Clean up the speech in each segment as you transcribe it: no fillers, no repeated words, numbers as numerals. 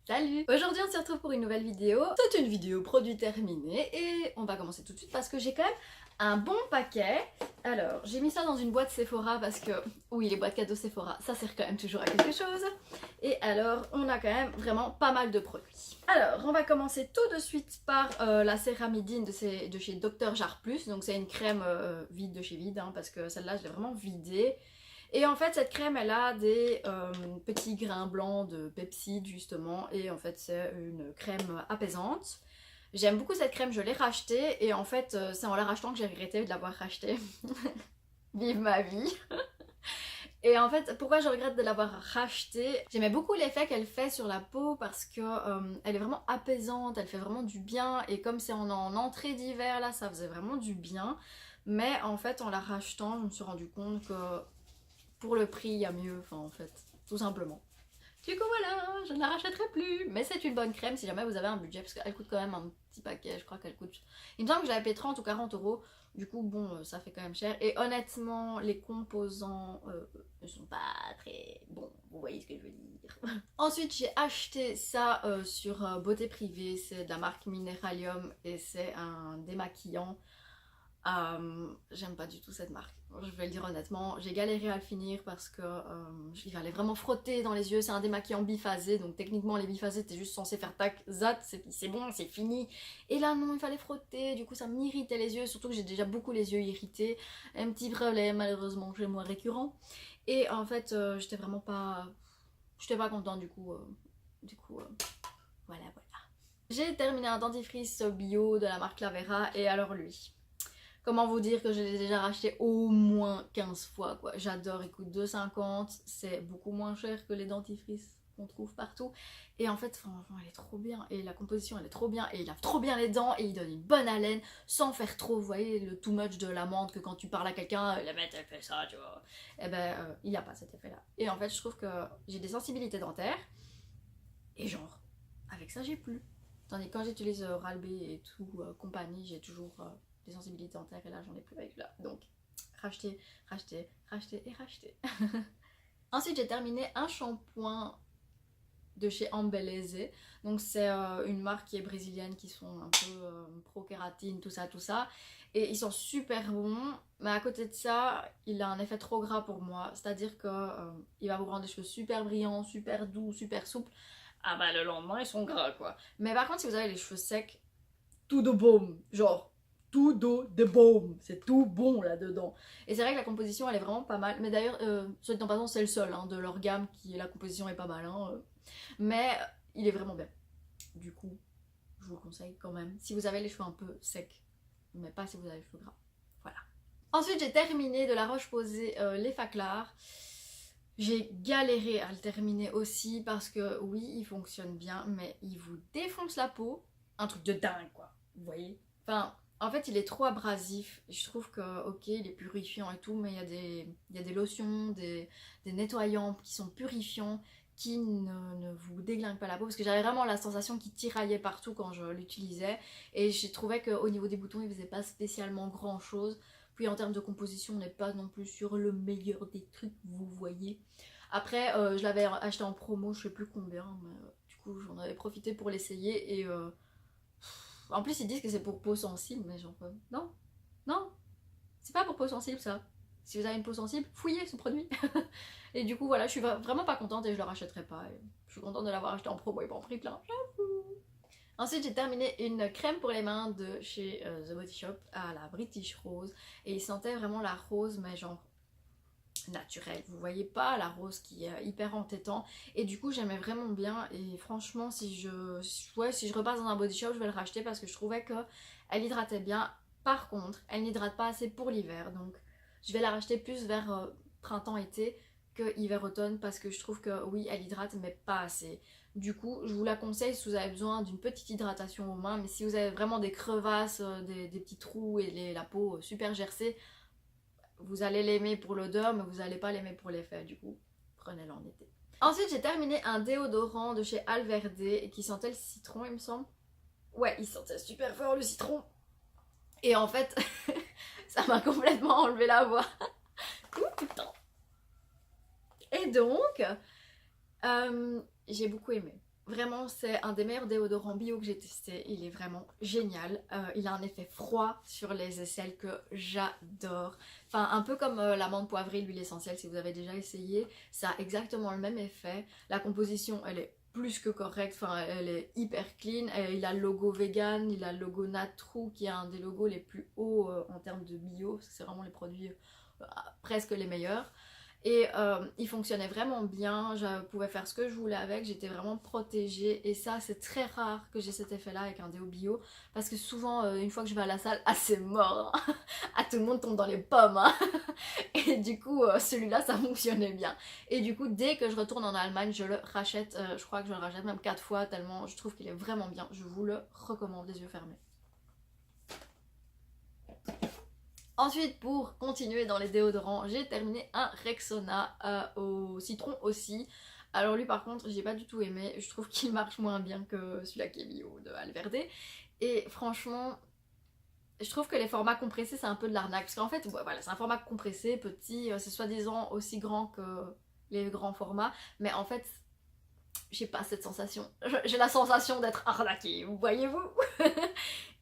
Salut! Aujourd'hui on se retrouve pour une nouvelle vidéo. C'est une vidéo produit terminé et on va commencer tout de suite parce que j'ai quand même un bon paquet. Alors j'ai mis ça dans une boîte Sephora parce que oui, les boîtes cadeaux Sephora ça sert quand même toujours à quelque chose. Et alors on a quand même vraiment pas mal de produits. Alors on va commencer tout de suite par la céramidine de chez Dr Jar Plus. Donc c'est une crème vide de chez Vide parce que celle-là je l'ai vraiment vidée. Et en fait cette crème elle a des petits grains blancs de pepside justement et en fait c'est une crème apaisante. J'aime beaucoup cette crème, je l'ai rachetée et en fait c'est en la rachetant que j'ai regretté de l'avoir rachetée. Vive ma vie. Et en fait pourquoi je regrette de l'avoir rachetée? J'aimais beaucoup l'effet qu'elle fait sur la peau parce que elle est vraiment apaisante, elle fait vraiment du bien et comme c'est en entrée d'hiver là ça faisait vraiment du bien. Mais en fait en la rachetant je me suis rendu compte que pour le prix, il y a mieux, enfin en fait, tout simplement. Du coup voilà, je ne la rachèterai plus, mais c'est une bonne crème si jamais vous avez un budget, parce qu'elle coûte quand même un petit paquet, je crois qu'elle coûte... Il me semble que j'avais payé 30 ou 40 euros, du coup bon, ça fait quand même cher, et honnêtement, les composants ne sont pas très bons, vous voyez ce que je veux dire. Ensuite, j'ai acheté ça sur Beauté Privée, c'est de la marque Mineralium, et c'est un démaquillant. J'aime pas du tout cette marque, je vais le dire honnêtement, j'ai galéré à le finir parce que il fallait vraiment frotter dans les yeux, c'est un démaquillant biphasé, donc techniquement les biphasés t'es juste censé faire tac, zat, c'est bon, c'est fini, et là non, il fallait frotter, du coup ça m'irritait les yeux, surtout que j'ai déjà beaucoup les yeux irrités, un petit problème malheureusement chez moi récurrent, et en fait j'étais pas contente voilà voilà. J'ai terminé un dentifrice bio de la marque Lavera, et alors lui... Comment vous dire que je l'ai déjà racheté au moins 15 fois quoi. J'adore, il coûte 2,50, c'est beaucoup moins cher que les dentifrices qu'on trouve partout. Et en fait, franchement, elle est trop bien. Et la composition, elle est trop bien. Et il lave trop bien les dents. Et il donne une bonne haleine sans faire trop, vous voyez, le too much de l'amande que quand tu parles à quelqu'un, la bête, elle fait ça, tu vois. Et ben, il n'y a pas cet effet-là. Et en fait, je trouve que j'ai des sensibilités dentaires. Et genre, avec ça, j'ai plus. Tandis que quand j'utilise Oral-B et tout, compagnie, j'ai toujours des sensibilités dentaires et là j'en ai plus avec là. Donc racheter, racheter, racheter et racheter. Ensuite j'ai terminé un shampoing de chez Embeleze. Donc c'est une marque qui est brésilienne qui sont un peu pro-kératine, tout ça, tout ça. Et ils sont super bons, mais à côté de ça, il a un effet trop gras pour moi. C'est-à-dire que il va vous rendre des cheveux super brillants, super doux, super souples. Ah bah le lendemain ils sont gras quoi. Mais par contre si vous avez les cheveux secs, tout de baume, genre tout de baume, c'est tout bon là-dedans. Et c'est vrai que la composition elle est vraiment pas mal. Mais d'ailleurs, soit dit en passant, c'est le seul de leur gamme qui la composition est pas mal. Mais il est vraiment bien. Du coup, je vous le conseille quand même. Si vous avez les cheveux un peu secs, mais pas si vous avez les cheveux gras. Voilà. Ensuite, j'ai terminé de La Roche-Posay les Faclars. J'ai galéré à le terminer aussi parce que oui, il fonctionne bien, mais il vous défonce la peau. Un truc de dingue, quoi. Vous voyez? Enfin, en fait, il est trop abrasif. Je trouve que, ok, il est purifiant et tout, mais il y a des lotions, des nettoyants qui sont purifiants, qui ne vous déglinguent pas la peau. Parce que j'avais vraiment la sensation qu'il tiraillait partout quand je l'utilisais. Et j'ai trouvé qu'au niveau des boutons, il faisait pas spécialement grand chose. Puis en termes de composition, on n'est pas non plus sur le meilleur des trucs, vous voyez. Après, je l'avais acheté en promo, je sais plus combien, mais du coup j'en avais profité pour l'essayer. Et en plus ils disent que c'est pour peau sensible, mais genre non, non, c'est pas pour peau sensible ça. Si vous avez une peau sensible, fouillez ce produit. Et du coup voilà, je suis vraiment pas contente et je le rachèterai pas. Et je suis contente de l'avoir acheté en promo et pas en prix plein. Ensuite, j'ai terminé une crème pour les mains de chez The Body Shop à la British Rose. Et il sentait vraiment la rose, mais genre naturelle. Vous voyez pas la rose qui est hyper entêtant. Et du coup, j'aimais vraiment bien. Et franchement, si je repasse dans un Body Shop, je vais le racheter parce que je trouvais qu'elle hydratait bien. Par contre, elle n'hydrate pas assez pour l'hiver. Donc, je vais la racheter plus vers printemps-été que hiver-automne parce que je trouve que oui, elle hydrate, mais pas assez. Du coup, je vous la conseille si vous avez besoin d'une petite hydratation aux mains, mais si vous avez vraiment des crevasses, des petits trous et la peau super gercée, vous allez l'aimer pour l'odeur, mais vous n'allez pas l'aimer pour l'effet. Du coup, prenez-le en été. Ensuite, j'ai terminé un déodorant de chez Alverde qui sentait le citron, il me semble. Ouais, il sentait super fort le citron. Et en fait, ça m'a complètement enlevé la voix. Tout le temps. Et donc, j'ai beaucoup aimé. Vraiment, c'est un des meilleurs déodorants bio que j'ai testé. Il est vraiment génial. Il a un effet froid sur les aisselles que j'adore. Enfin, un peu comme l'amande poivrée, l'huile essentielle, si vous avez déjà essayé. Ça a exactement le même effet. La composition, elle est plus que correcte. Enfin, elle est hyper clean. Il a le logo vegan, il a le logo Natrou, qui est un des logos les plus hauts en termes de bio. Parce que c'est vraiment les produits presque les meilleurs. Et il fonctionnait vraiment bien, je pouvais faire ce que je voulais avec, j'étais vraiment protégée. Et ça, c'est très rare que j'ai cet effet-là avec un déo bio. Parce que souvent, une fois que je vais à la salle, ah c'est mort hein. Ah tout le monde tombe dans les pommes hein. Et du coup, celui-là, ça fonctionnait bien. Et du coup, dès que je retourne en Allemagne, je le rachète. Je crois que je le rachète même 4 fois, tellement je trouve qu'il est vraiment bien. Je vous le recommande, les yeux fermés. Ensuite, pour continuer dans les déodorants, j'ai terminé un Rexona au citron aussi. Alors lui par contre, j'ai pas du tout aimé, je trouve qu'il marche moins bien que celui-là qui est bio de Alverde. Et franchement, je trouve que les formats compressés c'est un peu de l'arnaque. Parce qu'en fait, voilà, c'est un format compressé, petit, c'est soi-disant aussi grand que les grands formats. Mais en fait, j'ai pas cette sensation. J'ai la sensation d'être arnaquée, voyez-vous.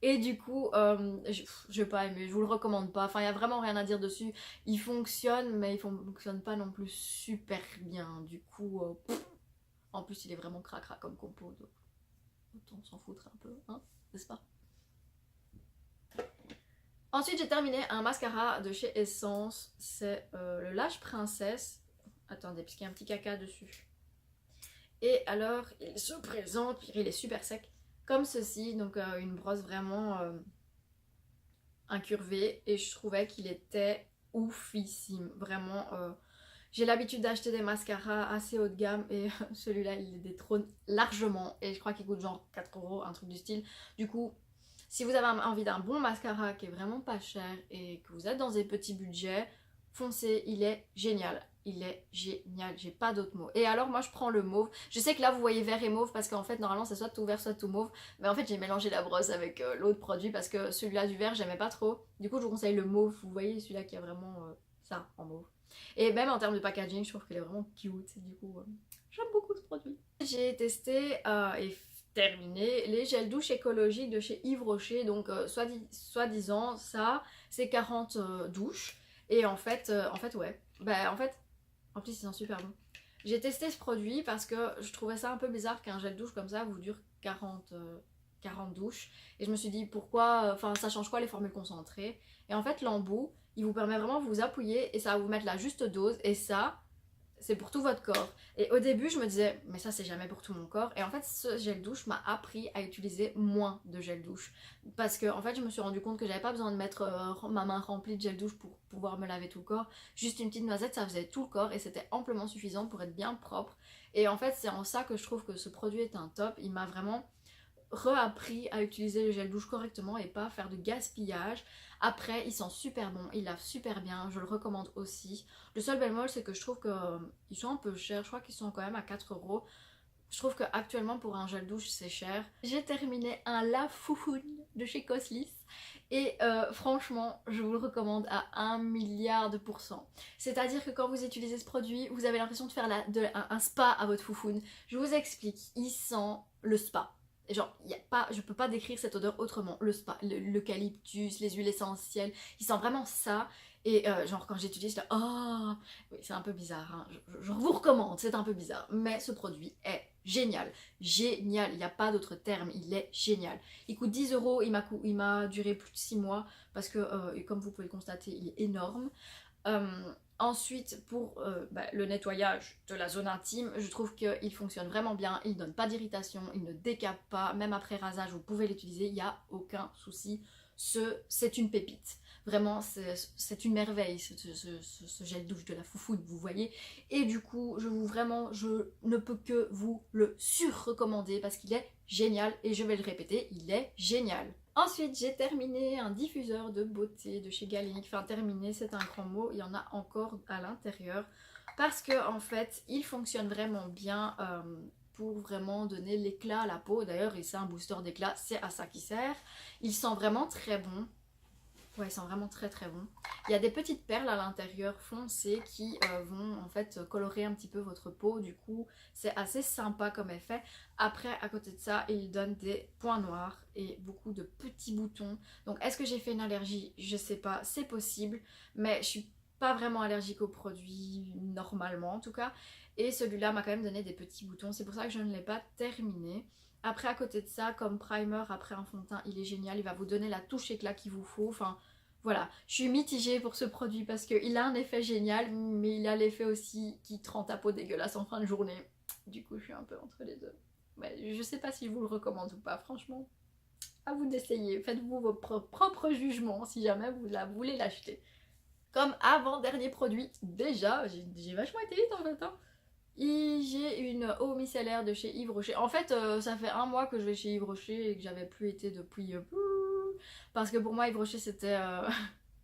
Et du coup, je vais pas aimer, je vous le recommande pas. Enfin, il y a vraiment rien à dire dessus. Il fonctionne, mais il fonctionne pas non plus super bien. Du coup, en plus, il est vraiment cracra comme compo. Donc, autant s'en foutre un peu, hein, n'est-ce pas? Ensuite, j'ai terminé un mascara de chez Essence. C'est le Lâche Princesse. Attendez, puisqu'il y a un petit caca dessus. Et alors, il se présente, il est super sec, comme ceci. Donc, une brosse vraiment incurvé et je trouvais qu'il était oufissime, vraiment. J'ai l'habitude d'acheter des mascaras assez haut de gamme et celui-là il les détrône largement et je crois qu'il coûte genre 4 euros, un truc du style. Du coup, si vous avez envie d'un bon mascara qui est vraiment pas cher et que vous êtes dans des petits budgets, foncez, il est génial. Il est génial, j'ai pas d'autres mots. Et alors moi je prends le mauve. Je sais que là vous voyez vert et mauve parce qu'en fait normalement c'est soit tout vert soit tout mauve. Mais en fait j'ai mélangé la brosse avec l'autre produit parce que celui-là du vert j'aimais pas trop. Du coup je vous conseille le mauve, vous voyez celui-là qui a vraiment ça en mauve. Et même en termes de packaging je trouve qu'il est vraiment cute. Du coup j'aime beaucoup ce produit. J'ai testé et terminé les gels douche écologiques de chez Yves Rocher. Donc soi-disant ça c'est 40 douches. Et en fait ouais. Bah en fait en plus, ils sont super bons. J'ai testé ce produit parce que je trouvais ça un peu bizarre qu'un gel douche comme ça vous dure 40 douches. Et je me suis dit pourquoi, enfin ça change quoi les formules concentrées. Et en fait l'embout, il vous permet vraiment de vous appuyer et ça va vous mettre la juste dose. Et ça, c'est pour tout votre corps. Et au début, je me disais, mais ça, c'est jamais pour tout mon corps. Et en fait, ce gel douche m'a appris à utiliser moins de gel douche. Parce que, en fait, je me suis rendu compte que j'avais pas besoin de mettre ma main remplie de gel douche pour pouvoir me laver tout le corps. Juste une petite noisette, ça faisait tout le corps et c'était amplement suffisant pour être bien propre. Et en fait, c'est en ça que je trouve que ce produit est un top. Il m'a vraiment reappris à utiliser le gel douche correctement et pas faire de gaspillage. Après, ils sont super bons, ils lavent super bien, je le recommande aussi. Le seul bémol, c'est que je trouve qu'ils sont un peu chers, je crois qu'ils sont quand même à 4 euros. Je trouve qu'actuellement pour un gel douche c'est cher. J'ai terminé un lave foufoune de chez Coslis et franchement je vous le recommande à 1 milliard de pourcents. C'est-à-dire que quand vous utilisez ce produit, vous avez l'impression de faire un spa à votre foufoune. Je vous explique, il sent le spa. Genre, je peux pas décrire cette odeur autrement. Le spa, l'eucalyptus, les huiles essentielles, il sent vraiment ça. Et genre quand j'utilise là, oh, oui, c'est un peu bizarre, hein. Je vous recommande, c'est un peu bizarre. Mais ce produit est génial, génial, il n'y a pas d'autre terme, il est génial. Il coûte 10 euros, il m'a duré plus de 6 mois parce que comme vous pouvez le constater, il est énorme. Ensuite, pour le nettoyage de la zone intime, je trouve qu'il fonctionne vraiment bien, il ne donne pas d'irritation, il ne décape pas, même après rasage, vous pouvez l'utiliser, il n'y a aucun souci. C'est une pépite. Vraiment, c'est une merveille, ce gel douche de la foufoune, vous voyez. Et du coup, je ne peux que vous le sur-recommander parce qu'il est génial. Et je vais le répéter, il est génial. Ensuite, j'ai terminé un diffuseur de beauté de chez Galenic. Enfin, terminé, c'est un grand mot, il y en a encore à l'intérieur. Parce que, en fait, il fonctionne vraiment bien pour vraiment donner l'éclat à la peau. D'ailleurs, c'est un booster d'éclat, c'est à ça qu'il sert. Il sent vraiment très bon. Ouais, ils sont vraiment très très bons. Il y a des petites perles à l'intérieur foncées qui vont en fait colorer un petit peu votre peau. Du coup, c'est assez sympa comme effet. Après, à côté de ça, ils donnent des points noirs et beaucoup de petits boutons. Donc, est-ce que j'ai fait une allergie? Je sais pas, c'est possible. Mais je suis pas vraiment allergique aux produits, normalement en tout cas. Et celui-là m'a quand même donné des petits boutons. C'est pour ça que je ne l'ai pas terminé. Après, à côté de ça, comme primer, après un fond de teint, il est génial. Il va vous donner la touche éclat qu'il vous faut. Enfin, voilà. Je suis mitigée pour ce produit parce qu'il a un effet génial, mais il a l'effet aussi qui te rend ta peau dégueulasse en fin de journée. Du coup, je suis un peu entre les deux. Ouais, je sais pas si je vous le recommande ou pas, franchement. À vous d'essayer. Faites-vous vos propres jugements si jamais vous la voulez l'acheter. Comme avant-dernier produit, déjà, j'ai vachement été vite en fait, hein. J'ai une eau micellaire de chez Yves Rocher. En fait, ça fait un mois que je vais chez Yves Rocher et que j'avais plus été depuis... parce que pour moi, Yves Rocher, c'était...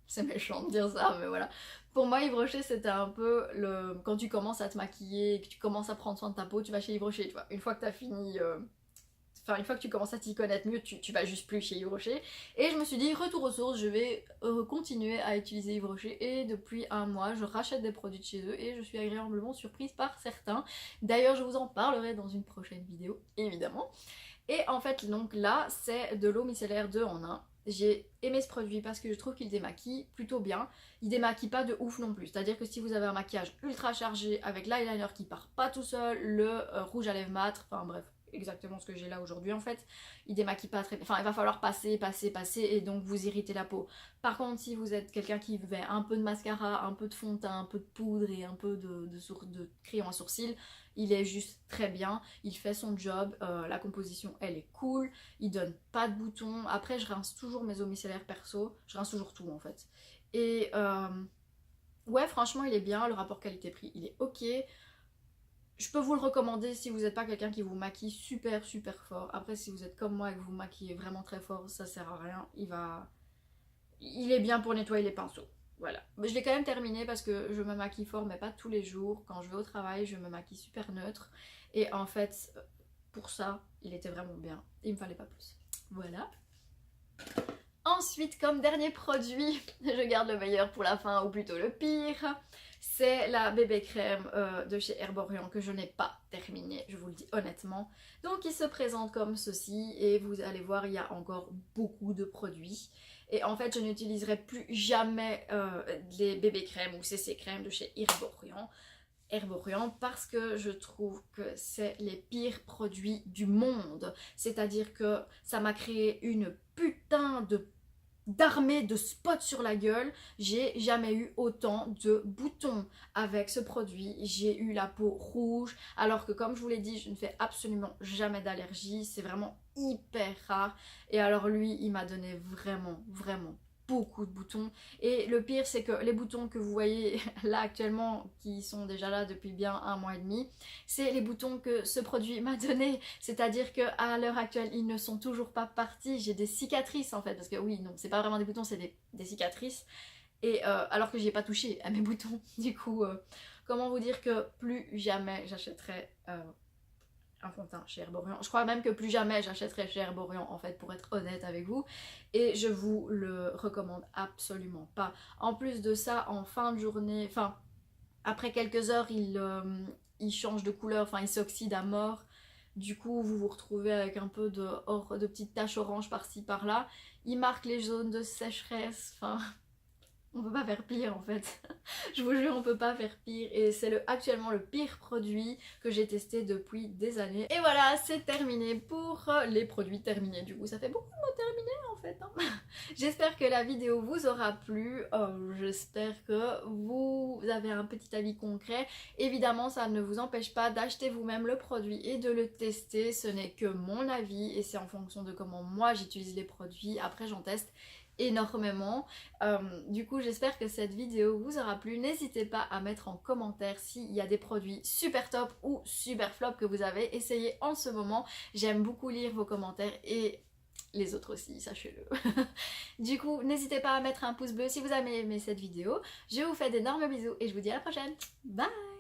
c'est méchant de dire ça, mais voilà. Pour moi, Yves Rocher, c'était un peu le... Quand tu commences à te maquiller et que tu commences à prendre soin de ta peau, tu vas chez Yves Rocher, tu vois. Une fois que t'as fini... Enfin, une fois que tu commences à t'y connaître mieux, tu vas juste plus chez Yves Rocher. Et je me suis dit, retour aux sources, je vais continuer à utiliser Yves Rocher. Et depuis un mois, je rachète des produits de chez eux et je suis agréablement surprise par certains. D'ailleurs, je vous en parlerai dans une prochaine vidéo, évidemment. Et en fait, donc là, c'est de l'eau micellaire 2 en 1. J'ai aimé ce produit parce que je trouve qu'il démaquille plutôt bien. Il démaquille pas de ouf non plus. C'est-à-dire que si vous avez un maquillage ultra chargé avec l'eyeliner qui part pas tout seul, le rouge à lèvres mat, enfin bref, exactement ce que j'ai là aujourd'hui en fait, il démaquille pas très... Enfin, il va falloir passer et donc vous irriter la peau. Par contre, si vous êtes quelqu'un qui met un peu de mascara, un peu de fond de teint, un peu de poudre et un peu de crayon à sourcils, il est juste très bien, il fait son job, la composition elle est cool, il donne pas de boutons. Après, je rince toujours mes eaux micellaires perso, je rince toujours tout en fait. Et ouais, franchement, il est bien, le rapport qualité-prix il est ok. Je peux vous le recommander si vous n'êtes pas quelqu'un qui vous maquille super fort. Après, si vous êtes comme moi et que vous maquillez vraiment très fort, ça sert à rien. Il est bien pour nettoyer les pinceaux. Voilà. Mais je l'ai quand même terminé parce que je me maquille fort, mais pas tous les jours. Quand je vais au travail, je me maquille super neutre. Et en fait, pour ça, il était vraiment bien. Il me fallait pas plus. Voilà. Ensuite, comme dernier produit, je garde le meilleur pour la fin, ou plutôt le pire, c'est la bébé crème de chez Herborian que je n'ai pas terminée, je vous le dis honnêtement. Donc il se présente comme ceci et vous allez voir, il y a encore beaucoup de produits. Et en fait, je n'utiliserai plus jamais les bébé crèmes ou CC crèmes de chez Herborian parce que je trouve que c'est les pires produits du monde. C'est-à-dire que ça m'a créé une putain d'armée de spots sur la gueule. J'ai jamais eu autant de boutons avec ce produit. J'ai eu la peau rouge alors que comme je vous l'ai dit, je ne fais absolument jamais d'allergie. C'est vraiment hyper rare. Et alors lui, il m'a donné vraiment beaucoup de boutons. Et le pire, c'est que les boutons que vous voyez là actuellement, qui sont déjà là depuis bien un mois et demi, c'est les boutons que ce produit m'a donné. C'est-à-dire qu'à l'heure actuelle, ils ne sont toujours pas partis. J'ai des cicatrices en fait, parce que oui, non, c'est pas vraiment des boutons, c'est des cicatrices. Et alors que j'y ai pas touché à mes boutons. Du coup, comment vous dire que plus jamais j'achèterai un fond de teint chez Herborian. Je crois même que plus jamais j'achèterai chez Herborian en fait, pour être honnête avec vous. Et je vous le recommande absolument pas. En plus de ça, en fin de journée, enfin après quelques heures, il change de couleur, enfin il s'oxyde à mort. Du coup, vous vous retrouvez avec un peu de petites taches oranges par-ci par-là. Il marque les zones de sécheresse, enfin... On peut pas faire pire en fait. Je vous jure, on peut pas faire pire. Et c'est actuellement le pire produit que j'ai testé depuis des années. Et voilà, c'est terminé pour les produits terminés. Du coup, ça fait beaucoup de mots terminés en fait. Hein. J'espère que la vidéo vous aura plu. J'espère que vous avez un petit avis concret. Évidemment, ça ne vous empêche pas d'acheter vous-même le produit et de le tester. Ce n'est que mon avis et c'est en fonction de comment moi j'utilise les produits. Après, j'en teste énormément. Du coup, j'espère que cette vidéo vous aura plu. N'hésitez pas à mettre en commentaire s'il y a des produits super top ou super flop que vous avez essayé en ce moment. J'aime beaucoup lire vos commentaires et les autres aussi, sachez-le. Du coup, n'hésitez pas à mettre un pouce bleu si vous avez aimé cette vidéo. Je vous fais d'énormes bisous et je vous dis à la prochaine. Bye!